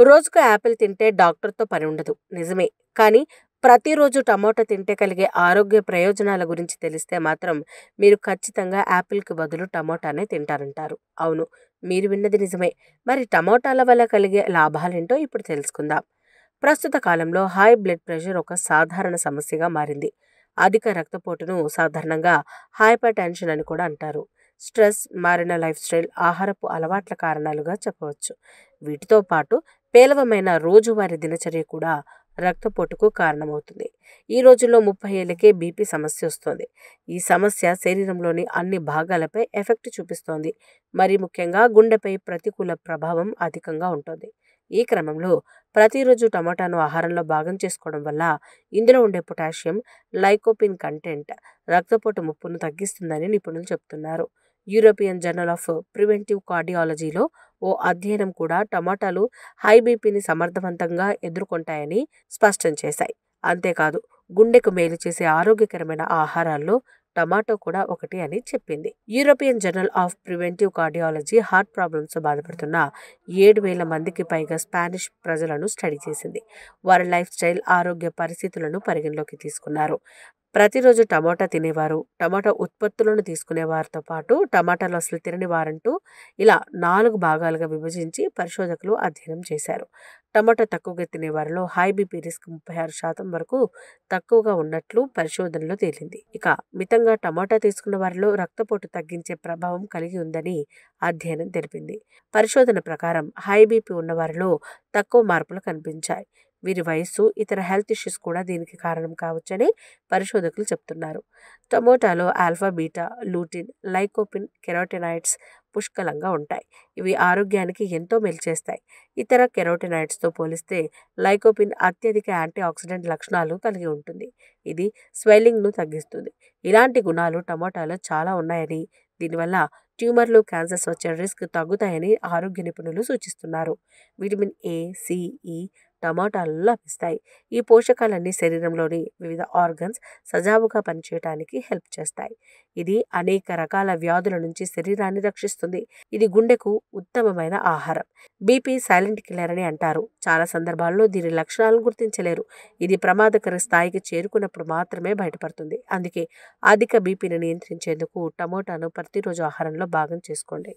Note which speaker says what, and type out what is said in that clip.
Speaker 1: రోజుకు యాపిల్ తింటే డాక్టర్‌తో పని ఉండదు. నిజమే. కానీ ప్రతిరోజు టమోటా తింటే కలిగే ఆరోగ్య ప్రయోజనాల గురించి తెలిస్తే మాత్రం మీరు ఖచ్చితంగా యాపిల్‌కి బదులు టమోటానే తింటారంటారు. అవును. మీరు విన్నది నిజమే. మరి టమోటాల వల్ల కలిగే లాభాలేంటో ఇప్పుడు తెలుసుకుందాం. ప్రస్తుత కాలంలో హై బ్లడ్ ప్రెషర్ ఒక సాధారణ సమస్యగా మారింది. అధిక రక్తపోటును సాధారణంగా హైపర్ టెన్షన్ అని కూడా అంటారు. స్ట్రెస్, మారిన లైఫ్ స్టైల్, ఆహారపు అలవాట్ల కారణాలుగా చెప్పవచ్చు. వీటితో పాటు పేలవమైన రోజువారీ దినచర్య కూడా రక్తపోటుకు కారణమవుతుంది. ఈ రోజుల్లో 30 ఏళ్లకే బీపీ సమస్య వస్తోంది. ఈ సమస్య శరీరంలోని అన్ని భాగాలపై ఎఫెక్ట్ చూపిస్తోంది. మరి ముఖ్యంగా గుండెపై ప్రతికూల ప్రభావం అధికంగా ఉంటుంది. ఈ క్రమంలో ప్రతిరోజు టమాటాను ఆహారంలో భాగం చేసుకోవడం వల్ల ఇందులో ఉండే పొటాషియం, లైకోపిన్ కంటెంట్ రక్తపోటు ముప్పును తగ్గిస్తుందని నిపుణులు చెప్తున్నారు. యూరోపియన్ జర్నల్ ఆఫ్ ప్రివెంటివ్ కార్డియాలజీలో ఓ అధ్యయనం కూడా టమాటాలు హై బీపీని సమర్థవంతంగా ఎదుర్కొంటాయని స్పష్టం చేశాయి. అంతేకాదు, గుండెకు మేలు చేసే ఆరోగ్యకరమైన ఆహారాల్లో టమాటో కూడా ఒకటి అని చెప్పింది. European journal of preventive cardiology heart ప్రాబ్లమ్స్తో బాధపడుతున్న 7,000 మందికి పైగా స్పానిష్ ప్రజలను స్టడీ చేసింది. వారి లైఫ్ స్టైల్, ఆరోగ్య పరిస్థితులను పరిగణలోకి తీసుకున్నారు. ప్రతిరోజు టమాటా తినేవారు, టమాటా ఉత్పత్తులను తీసుకునేవారితో పాటు టమాటాలు అసలు తినని వారంటూ ఇలా 4 భాగాలుగా విభజించి పరిశోధకులు అధ్యయనం చేశారు. టమాటా తక్కువగా తినేవారిలో హై బీపీ రిస్క్ 36% వరకు తక్కువగా ఉన్నట్లు పరిశోధనలో తేలింది. ఇక మితంగా టమాటా తీసుకున్న వారిలో రక్తపోటు తగ్గించే ప్రభావం కలిగి ఉందని అధ్యయనం తెలిపింది. పరిశోధన ప్రకారం హై బీపీ ఉన్న వారిలో తక్కువ మార్పులు కనిపించాయి. వీరి వయస్సు, ఇతర హెల్త్ ఇష్యూస్ కూడా దీనికి కారణం కావచ్చని పరిశోధకులు చెప్తున్నారు. టమోటాలో alpha, beta, lutein, lycopene, carotenoids పుష్కలంగా ఉంటాయి. ఇవి ఆరోగ్యానికి ఎంతో మేలు చేస్తాయి. ఇతర కెరోటినాయిడ్స్తో పోలిస్తే లైకోపిన్ అత్యధిక యాంటీ ఆక్సిడెంట్ లక్షణాలు కలిగి ఉంటుంది. ఇది స్వెల్లింగ్ను తగ్గిస్తుంది. ఇలాంటి గుణాలు టమోటాలో చాలా ఉన్నాయని, దీనివల్ల ట్యూమర్లు, క్యాన్సర్స్ వచ్చే రిస్క్ తగ్గుతాయని ఆరోగ్య నిపుణులు సూచిస్తున్నారు. విటమిన్ ఏ, సి, ఈ టమాటాలలో లభిస్తాయి. ఈ పోషకాలన్నీ శరీరంలోని వివిధ ఆర్గన్స్ సజావుగా పనిచేయడానికి హెల్ప్ చేస్తాయి. ఇది అనేక రకాల వ్యాధుల నుంచి శరీరాన్ని రక్షిస్తుంది. ఇది గుండెకు ఉత్తమమైన ఆహారం. బీపీ సైలెంట్ కిల్లర్ అని అంటారు. చాలా సందర్భాల్లో దీని లక్షణాలను గుర్తించలేరు. ఇది ప్రమాదకర స్థాయికి చేరుకున్నప్పుడు మాత్రమే బయటపడుతుంది. అందుకే అధిక బీపీని నియంత్రించేందుకు టమోటాను ప్రతిరోజు ఆహారంలో భాగం చేసుకోండి.